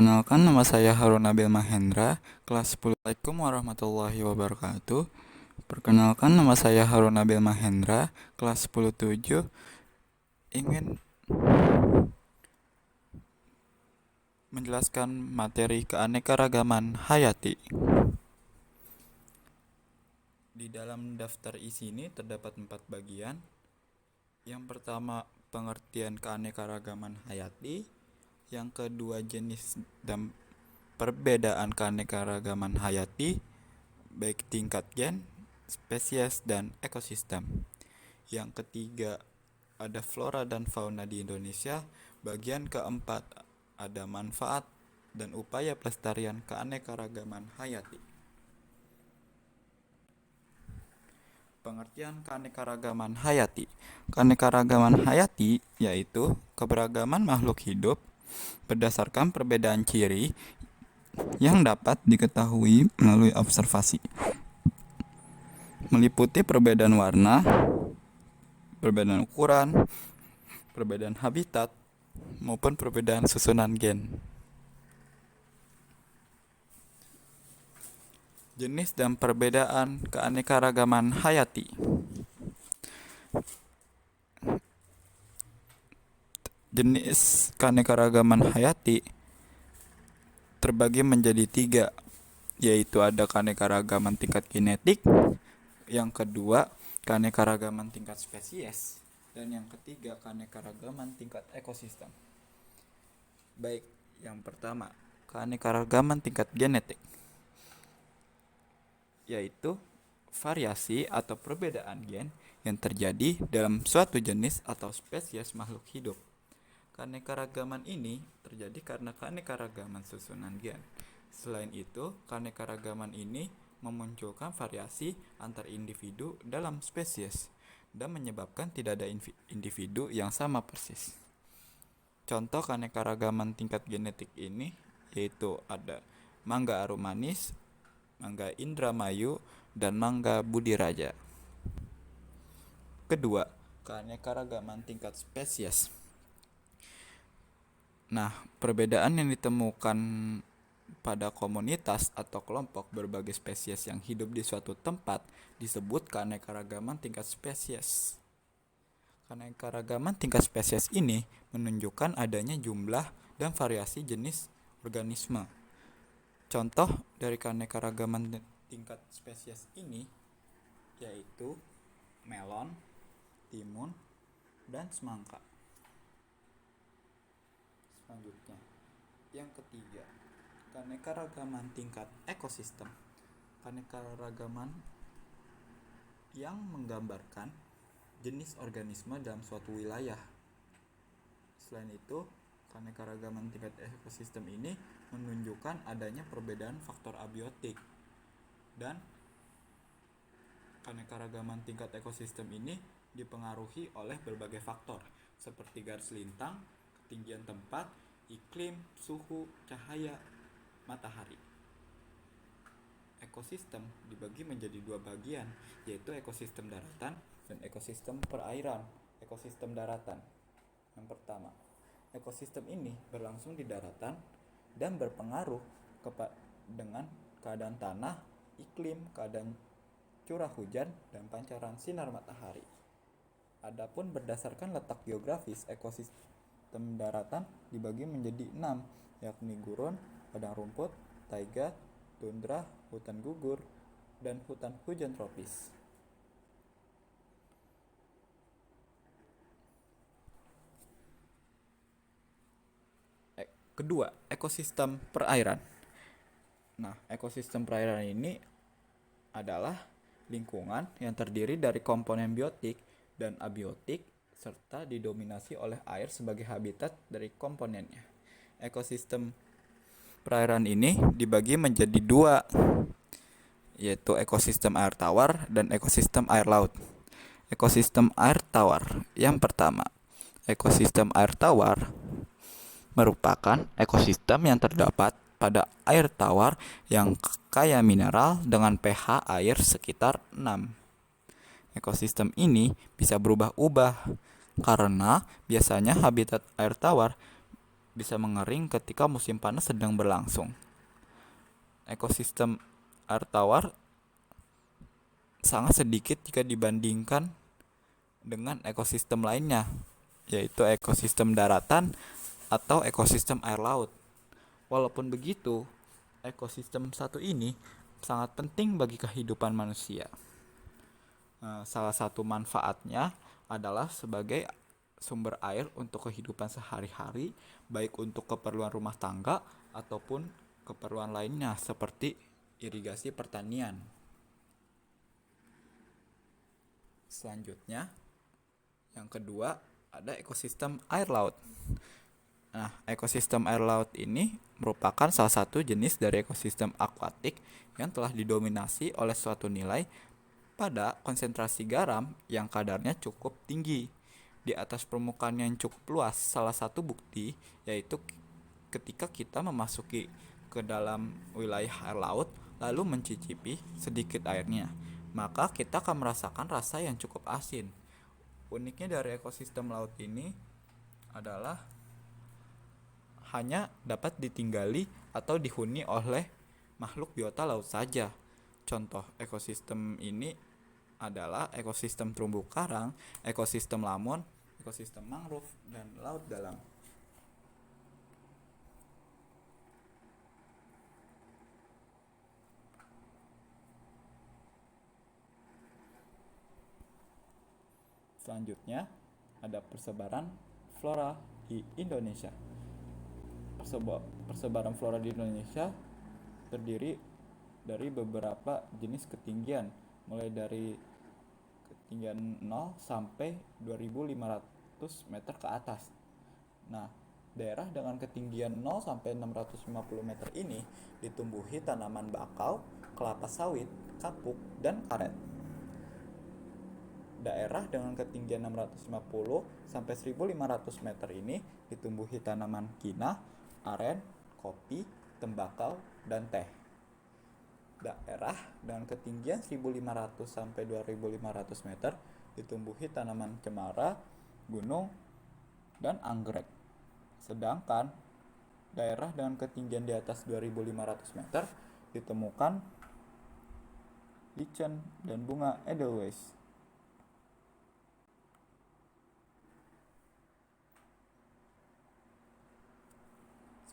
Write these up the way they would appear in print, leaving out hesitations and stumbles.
Perkenalkan, nama saya Harun Nabil Mahendra, kelas 10. Assalamualaikum warahmatullahi wabarakatuh. Perkenalkan, nama saya Harun Nabil Mahendra, kelas 10-7, ingin menjelaskan materi keanekaragaman hayati. Di dalam daftar isi ini terdapat 4 bagian. Yang pertama, pengertian keanekaragaman hayati. Yang kedua, jenis dan perbedaan keanekaragaman hayati, baik tingkat gen, spesies, dan ekosistem. Yang ketiga, ada flora dan fauna di Indonesia. Bagian keempat, ada manfaat dan upaya pelestarian keanekaragaman hayati. Pengertian keanekaragaman hayati. Keanekaragaman hayati yaitu keberagaman makhluk hidup berdasarkan perbedaan ciri yang dapat diketahui melalui observasi, meliputi perbedaan warna, perbedaan ukuran, perbedaan habitat, maupun perbedaan susunan gen. Jenis dan perbedaan keanekaragaman hayati. Jenis keanekaragaman hayati terbagi menjadi 3, yaitu ada keanekaragaman tingkat genetik, yang kedua keanekaragaman tingkat spesies, dan yang ketiga keanekaragaman tingkat ekosistem. Baik, yang pertama, keanekaragaman tingkat genetik, yaitu variasi atau perbedaan gen yang terjadi dalam suatu jenis atau spesies makhluk hidup. Keanekaragaman ini terjadi karena keanekaragaman susunan gen. Selain itu, keanekaragaman ini memunculkan variasi antar individu dalam spesies dan menyebabkan tidak ada individu yang sama persis. Contoh keanekaragaman tingkat genetik ini yaitu ada mangga arum manis, mangga Indramayu, dan mangga Budiraja. Kedua, keanekaragaman tingkat spesies. Nah, perbedaan yang ditemukan pada komunitas atau kelompok berbagai spesies yang hidup di suatu tempat disebut keanekaragaman tingkat spesies. Keanekaragaman tingkat spesies ini menunjukkan adanya jumlah dan variasi jenis organisme. Contoh dari keanekaragaman tingkat spesies ini yaitu melon, timun, dan semangka. Selanjutnya, yang ketiga, keanekaragaman tingkat ekosistem. Keanekaragaman yang menggambarkan jenis organisme dalam suatu wilayah. Selain itu, keanekaragaman tingkat ekosistem ini menunjukkan adanya perbedaan faktor abiotik. Dan keanekaragaman tingkat ekosistem ini dipengaruhi oleh berbagai faktor seperti garis lintang, ketinggian tempat, iklim, suhu, cahaya, matahari. Ekosistem dibagi menjadi 2 bagian, yaitu ekosistem daratan dan ekosistem perairan. Ekosistem daratan. Yang pertama, ekosistem ini berlangsung di daratan dan berpengaruh dengan keadaan tanah, iklim, keadaan curah hujan, dan pancaran sinar matahari. Adapun berdasarkan letak geografis, ekosistem daratan dibagi menjadi 6, yakni gurun, padang rumput, taiga, tundra, hutan gugur, dan hutan hujan tropis. Kedua, ekosistem perairan. Nah, ekosistem perairan ini adalah lingkungan yang terdiri dari komponen biotik dan abiotik serta didominasi oleh air sebagai habitat dari komponennya. Ekosistem perairan ini dibagi menjadi 2, yaitu ekosistem air tawar dan ekosistem air laut. Ekosistem air tawar. Yang pertama, ekosistem air tawar merupakan ekosistem yang terdapat pada air tawar yang kaya mineral dengan pH air sekitar 6. Ekosistem ini bisa berubah-ubah karena biasanya habitat air tawar bisa mengering ketika musim panas sedang berlangsung. Ekosistem air tawar sangat sedikit jika dibandingkan dengan ekosistem lainnya, yaitu ekosistem daratan atau ekosistem air laut. Walaupun begitu, ekosistem satu ini sangat penting bagi kehidupan manusia. Salah satu manfaatnya adalah sebagai sumber air untuk kehidupan sehari-hari, baik untuk keperluan rumah tangga ataupun keperluan lainnya seperti irigasi pertanian. Selanjutnya, yang kedua ada ekosistem air laut. Nah, ekosistem air laut ini merupakan salah satu jenis dari ekosistem akuatik yang telah didominasi oleh suatu nilai pada konsentrasi garam yang kadarnya cukup tinggi di atas permukaan yang cukup luas. Salah satu bukti yaitu ketika kita memasuki ke dalam wilayah air laut lalu mencicipi sedikit airnya, maka kita akan merasakan rasa yang cukup asin. Uniknya dari ekosistem laut ini adalah hanya dapat ditinggali atau dihuni oleh makhluk biota laut saja. Contoh ekosistem ini adalah ekosistem terumbu karang, ekosistem lamon, ekosistem mangrove, dan laut dalam. Selanjutnya ada persebaran flora di Indonesia. Persebaran flora di Indonesia terdiri dari beberapa jenis ketinggian, mulai dari ketinggian 0 sampai 2500 meter ke atas. Nah, daerah dengan ketinggian 0 sampai 650 meter ini ditumbuhi tanaman bakau, kelapa sawit, kapuk, dan karet. Daerah dengan ketinggian 650 sampai 1500 meter ini ditumbuhi tanaman kinah, aren, kopi, tembakau, dan teh. Daerah dengan ketinggian 1500 sampai 2500 meter ditumbuhi tanaman cemara, gunung, dan anggrek. Sedangkan daerah dengan ketinggian di atas 2500 meter ditemukan lichen dan bunga edelweiss.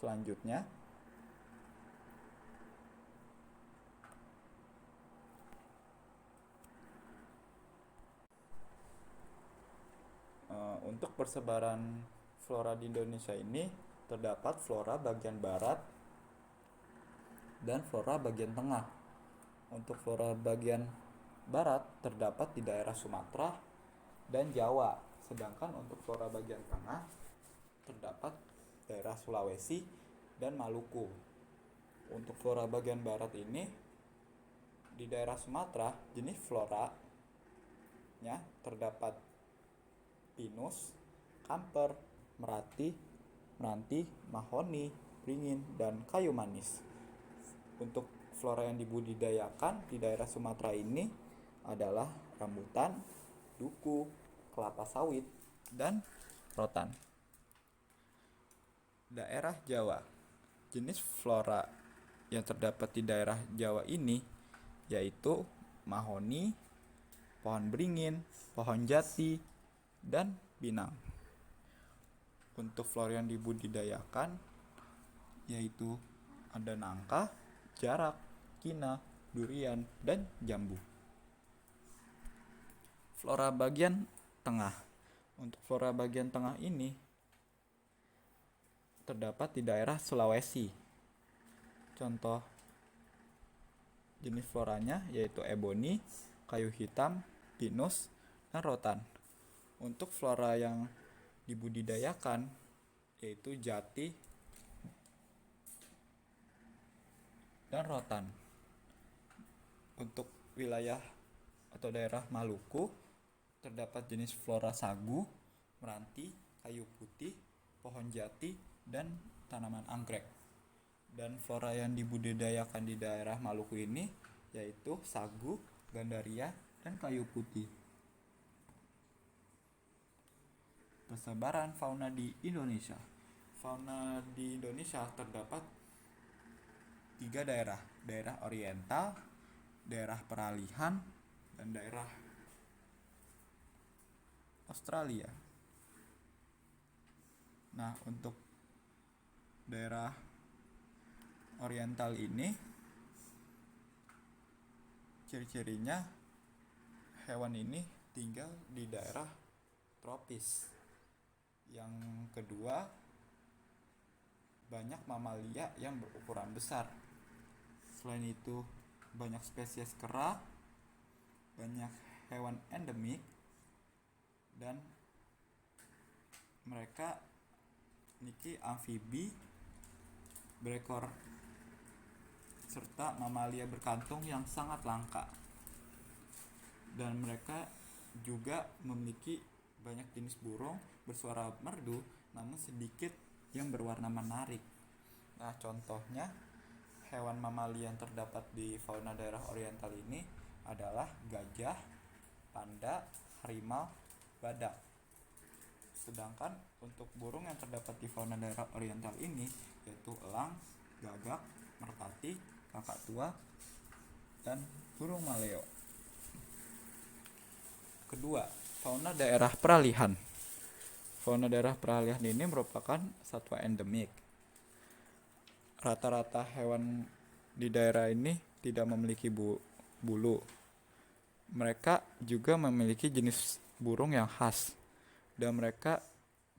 Selanjutnya, untuk persebaran flora di Indonesia ini terdapat flora bagian barat dan flora bagian tengah. Untuk flora bagian barat terdapat di daerah Sumatera dan Jawa, sedangkan untuk flora bagian tengah terdapat daerah Sulawesi dan Maluku. Untuk flora bagian barat ini di daerah Sumatera, jenis floranya terdapat pinus, kamper, merati, meranti, mahoni, beringin, dan kayu manis. Untuk flora yang dibudidayakan di daerah Sumatera ini adalah rambutan, duku, kelapa sawit, dan rotan. Daerah Jawa, jenis flora yang terdapat di daerah Jawa ini yaitu mahoni, pohon beringin, pohon jati, dan pinang. Untuk flora yang dibudidayakan yaitu ada nangka, jarak, kina, durian, dan jambu. Flora bagian tengah. Untuk flora bagian tengah ini terdapat di daerah Sulawesi. Contoh jenis floranya yaitu eboni, kayu hitam, pinus, dan rotan. Untuk flora yang dibudidayakan yaitu jati dan rotan. Untuk wilayah atau daerah Maluku terdapat jenis flora sagu, meranti, kayu putih, pohon jati, dan tanaman anggrek. Dan flora yang dibudidayakan di daerah Maluku ini yaitu sagu, gandaria, dan kayu putih. Persebaran fauna di Indonesia. Fauna di Indonesia terdapat 3 daerah, daerah oriental, daerah peralihan, dan daerah Australia. Nah, untuk daerah oriental ini ciri-cirinya hewan ini tinggal di daerah tropis. Yang kedua, banyak mamalia yang berukuran besar. Selain itu, banyak spesies kera, banyak hewan endemik, dan mereka memiliki amfibi, berekor, serta mamalia berkantung yang sangat langka. Dan mereka juga memiliki banyak jenis burung bersuara merdu, namun sedikit yang berwarna menarik. Nah, contohnya hewan mamalia yang terdapat di fauna daerah oriental ini adalah gajah, panda, harimau, badak. Sedangkan untuk burung yang terdapat di fauna daerah oriental ini yaitu elang, gagak, merpati, kakak tua, dan burung maleo. Kedua, fauna daerah peralihan. Fauna daerah peralihan ini merupakan satwa endemik. Rata-rata hewan di daerah ini tidak memiliki bulu. Mereka juga memiliki jenis burung yang khas, dan mereka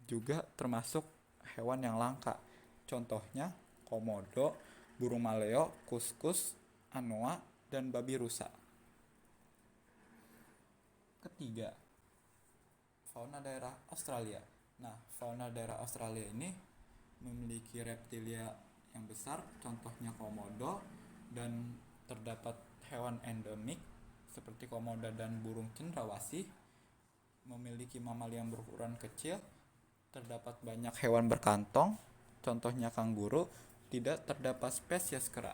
juga termasuk hewan yang langka. Contohnya komodo, burung maleo, kuskus, anoa, dan babi rusa. Ketiga, fauna daerah Australia. Nah, fauna daerah Australia ini memiliki reptilia yang besar, contohnya komodo, dan terdapat hewan endemik seperti komodo dan burung cendrawasih. Memiliki mamalia yang berukuran kecil, terdapat banyak hewan berkantong, contohnya kanguru, tidak terdapat spesies kera.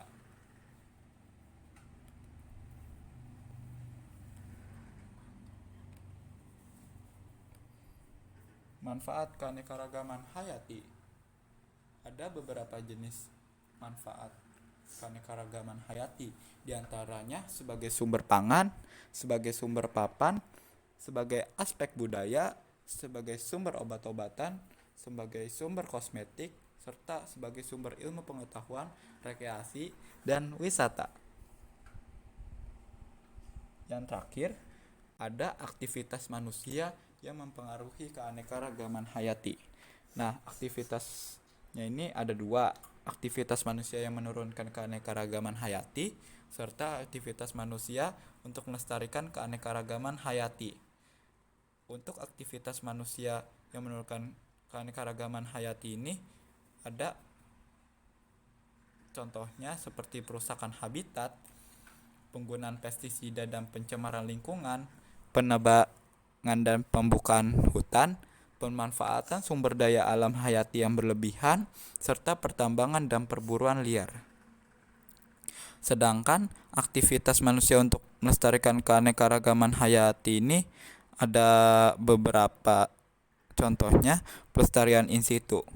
Manfaat keanekaragaman hayati. Ada beberapa jenis manfaat keanekaragaman hayati, diantaranya sebagai sumber pangan, sebagai sumber papan, sebagai aspek budaya, sebagai sumber obat-obatan, sebagai sumber kosmetik, serta sebagai sumber ilmu pengetahuan, rekreasi, dan wisata. Yang terakhir, ada aktivitas manusia yang mempengaruhi keanekaragaman hayati. Nah, aktivitasnya ini ada 2. Aktivitas manusia yang menurunkan keanekaragaman hayati, serta aktivitas manusia untuk melestarikan keanekaragaman hayati. Untuk aktivitas manusia yang menurunkan keanekaragaman hayati ini ada contohnya seperti perusakan habitat, penggunaan pestisida dan pencemaran lingkungan, penebangan dan pembukaan hutan, pemanfaatan sumber daya alam hayati yang berlebihan, serta pertambangan dan perburuan liar. Sedangkan aktivitas manusia untuk melestarikan keanekaragaman hayati ini ada beberapa, contohnya pelestarian in situ.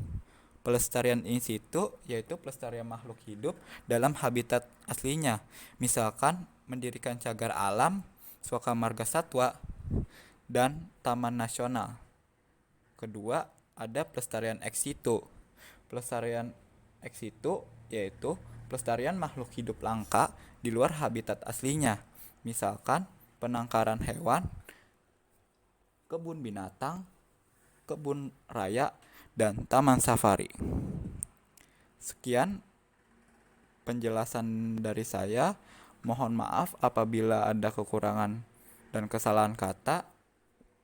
Pelestarian in situ yaitu pelestarian makhluk hidup dalam habitat aslinya, misalkan mendirikan cagar alam, suaka marga satwa, dan taman nasional. Kedua, ada pelestarian ex situ. Pelestarian ex situ yaitu pelestarian makhluk hidup langka di luar habitat aslinya, misalkan penangkaran hewan, kebun binatang, kebun raya, dan taman safari. Sekian penjelasan dari saya. Mohon maaf apabila ada kekurangan dan kesalahan kata.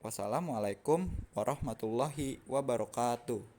Wassalamualaikum warahmatullahi wabarakatuh.